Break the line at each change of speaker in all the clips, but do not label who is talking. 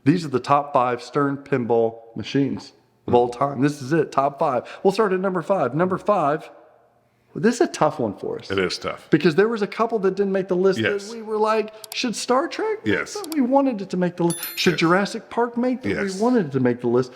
These are the top 5 Stern Pinball machines of all time. This is it, top 5. We'll start at number 5. Number 5, this is a tough one for us.
It is tough.
Because there was a couple that didn't make the list
Yes.
that we were like, should Star Trek make
Yes.
that? We wanted it to make the list. Should Jurassic Park make that?
Yes.
We wanted it to make the list.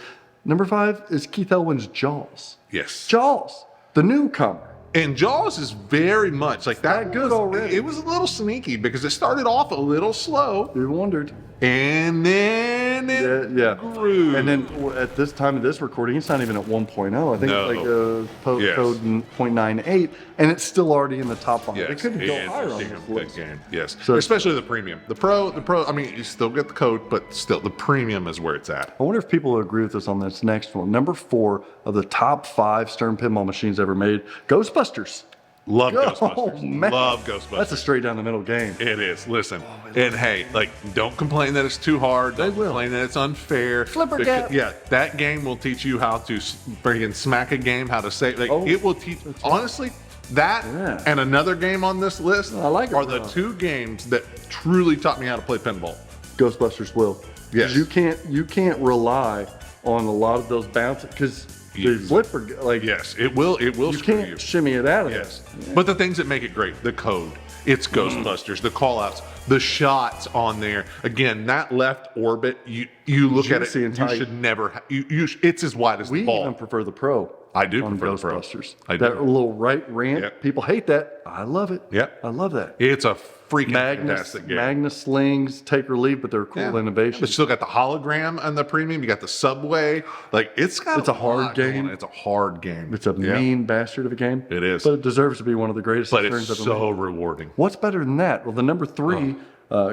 Number 5 is Keith Elwin's Jaws.
Yes.
Jaws, the newcomer.
And Jaws is very much like that.
Good already.
It was a little sneaky because it started off a little slow,
You wondered.
and then it grew.
And then at this time of this recording, it's not even at 1.0. I think
No.
it's like
Yes.
code 0.98, and it's still already in the top 5.
Yes,
It couldn't go
it's
higher
a
on
damn
this
good
list.
game. Yes,
So-
especially the premium. The pro. I mean, you still get the code, but still, the premium is where it's at.
I wonder if people will agree with us on this next one. Number 4 of the top 5 Stern Pinball machines ever made, Ghostbusters.
Love
Oh,
Ghostbusters.
man.
Love Ghostbusters.
That's a straight down the middle game.
It is. Listen, and hey, like, don't complain that it's too hard. Don't complain that it's unfair.
Flipper
Because-
gap.
Yeah, that game will teach you how to freaking smack a game, how to save. Like,
Oh,
it will teach. Honestly, that
Yeah.
and another game on this list
I like it,
are the
bro.
2 games that truly taught me how to play pinball.
Ghostbusters will. 'Cause
Yes.
You can't rely on a lot of those bounces because the
Yes.
flipper, like,
Yes, it will. It will
you
screw
can't
you.
shimmy it out of
Yes.
there.
But the things that make it great, the code, it's Ghostbusters, the call outs, the shots on there. Again, that left orbit, you look at it,
Juicy
you
and tight.
should never, it's as wide as
We
the ball.
even prefer the Pro.
I do
on
prefer the Pro.
Ghostbusters.
I
That
do.
little right ramp,
Yep.
people hate that. I love it.
Yep.
I love that.
It's a freaking
Magnus,
fantastic game.
Magnus slings, take or leave, but they're cool
Yeah.
innovations.
But you still got the hologram on the premium. You got the subway. Like it's
It's a hard
lot going
game.
on. It's a hard game.
It's a
Yeah.
mean bastard of a game.
It is.
But it deserves to be one of the greatest
But it's
Sterns ever made.
so rewarding.
What's better than that? Well, the number 3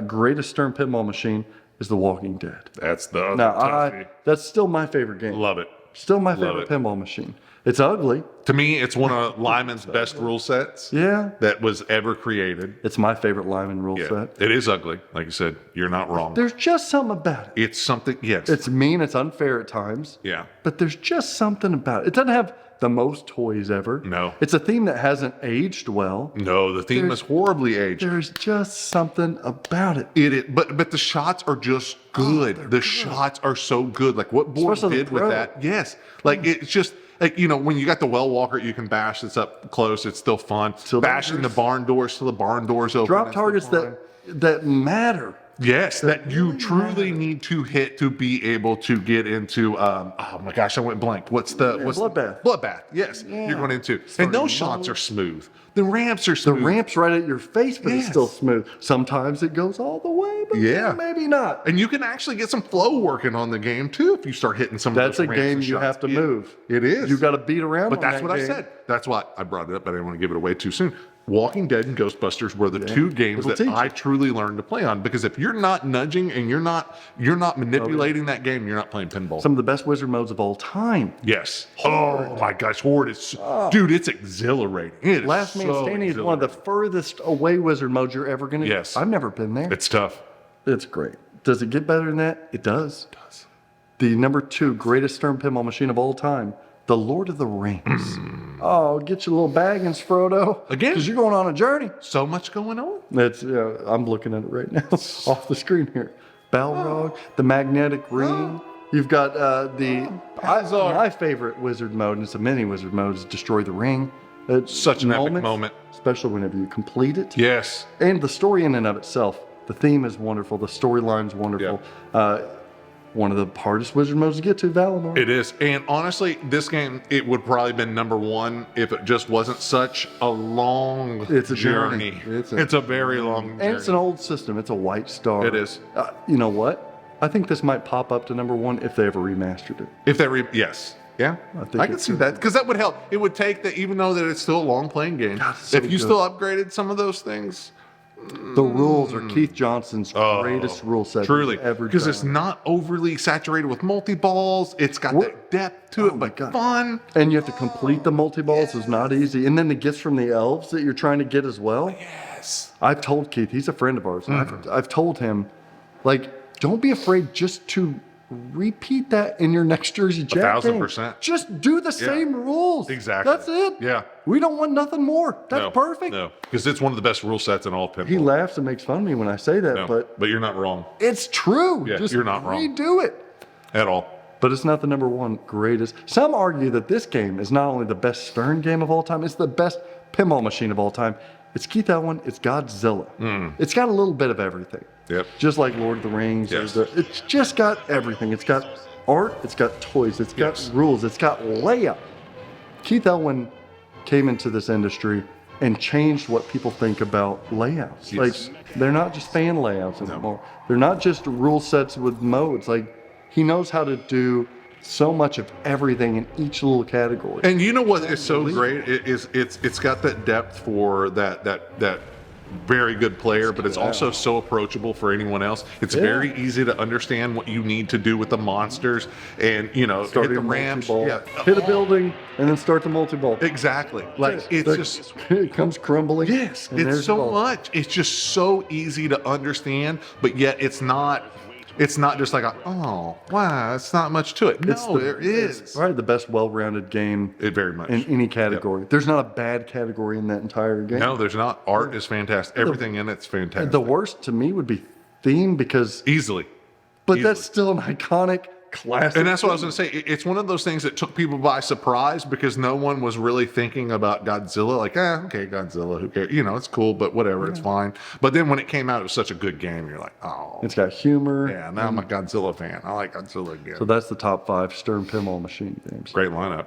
greatest Stern pinball machine is The Walking Dead.
That's the other
Now,
toughie.
that's still my favorite game.
Love it.
Still my
Love
favorite
it.
pinball machine. It's ugly.
To me, it's one of Lyman's best rule sets
Yeah.
that was ever created.
It's my favorite Lyman rule
Yeah,
set.
it is ugly. Like you said, you're not wrong.
There's just something about it.
It's something. Yes.
It's mean, it's unfair at times.
yeah.
But there's just something about it. It doesn't have the most toys ever.
No.
It's a theme that hasn't aged well.
No, the theme is horribly aged.
There's just something about it.
It is, but the shots are just good. The shots are so good. Like what Board
Especially the
did with
Pro.
that. Yes. Like it's just like when you got the well walker, you can bash this up close. It's still fun.
Still
Bashing the
dangerous.
barn doors till the barn doors open.
Drop
that's still
targets
fun.
that matter.
Yes, that you truly need to hit to be able to get into. Oh my gosh, I went blank. What's
Bloodbath.
Bloodbath. Yes, you're going into, and those shots are smooth. The ramps are
The
smooth.
ramp's right at your face, but it's
Yes.
still smooth. Sometimes it goes all the way, but
Yeah.
maybe not.
And you can actually get some flow working on the game too if you start hitting some.
That's
of
a
those ramps
game
and
you
shots.
have to move.
It is.
You got to beat around.
But
on
that's
that
what I
game.
said. That's why I brought it up, but I didn't want to give it away too soon. Walking Dead and Ghostbusters were the 2 games
It'll
that
teach
I
you.
truly learned to play on. Because if you're not nudging and you're not manipulating that game, you're not playing pinball.
Some of the best wizard modes of all time.
Yes. Oh my gosh, Horde is, dude, it's exhilarating. It is
Last Man
so
Standing is one of the furthest away wizard modes you're ever going to.
Yes.
I've never been there.
It's tough.
It's great. Does it get better than that? It does.
It does.
The number 2 greatest Stern pinball machine of all time, The Lord of the Rings. Oh, get your little baggins, Frodo.
Again?
Because you're going on a journey.
So much going on.
That's I'm looking at it right now off the screen here. Balrog, the magnetic ring. You've got my favorite wizard mode, and it's a mini wizard mode, is Destroy the Ring. It's
Such an epic moment.
especially whenever you complete it.
Yes.
And the story in and of itself, the theme is wonderful, the storyline's wonderful. One of the hardest wizard modes to get to, Valinor.
It is. And honestly, this game, it would probably been number 1 if it just wasn't such a long
It's a journey.
It's a very long journey.
And it's an old system. It's a white star.
It is.
You know what? I think this might pop up to number 1 if they ever remastered it.
If they yes. Yeah,
think
I can
it's
see that because that would help. It would take that, even though that it's still a long playing game.
God, it's so
if you
good.
still upgraded some of those things,
The rules are Keith Johnson's greatest rule set
truly,
he's ever
because
done.
it's not overly saturated with multi balls. It's got that depth to it,
my
but
God.
fun.
And you have to complete the multi-balls is not easy. And then the gifts from the elves that you're trying to get as well.
Yes.
I've told Keith, he's a friend of ours. I've told him, like, don't be afraid just to repeat that in your next Jersey Jack game.
1,000%.
Just do the same rules.
Exactly.
That's it.
Yeah.
We don't want nothing more. That's perfect.
No, because it's one of the best rule sets in all of pinball.
He laughs and makes fun of me when I say that,
No,
but
you're not wrong
it's true.
Yeah,
Just
you're not wrong.
redo it.
at all.
But it's not the number one greatest. Some argue that this game is not only the best Stern game of all time, it's the best pinball machine of all time. It's Keith Elwin, it's Godzilla. It's got a little bit of everything.
Yep.
Just like Lord of the Rings.
Yes.
It's just got everything. It's got art, it's got toys, it's got rules, it's got layout. Keith Elwin came into this industry and changed what people think about layouts.
Yes.
Like, they're not just fan layouts anymore. They're not just rule sets with modes. Like, he knows how to do so much of everything in each little category.
And you know what is so great? It's got that depth for that very good player, but it's also so approachable for anyone else. It's very easy to understand what you need to do with the monsters, and hit the ramps,
hit a building, and then start the multi-ball.
Exactly. Like it's just
it comes crumbling.
yes,
and there's
it's
the
so
ball.
much. It's just so easy to understand, but yet it's not. It's not just like oh wow, it's not much to it. No, there is.
It's probably the best well-rounded game
It very much.
in any category. There's not a bad category in that entire game.
No, there's not. Art is fantastic. Everything in it's fantastic.
The worst to me would be theme because,
Easily.
but
Easily.
that's still an iconic classic.
And that's what I was going to say. It's one of those things that took people by surprise because no one was really thinking about Godzilla. Like, okay, Godzilla, who cares? It's cool, but whatever, it's fine. But then when it came out, it was such a good game. You're like, oh.
It's got humor.
Yeah, now I'm a Godzilla fan. I like Godzilla again.
So that's the top 5 Stern Pinball machine games.
Great lineup.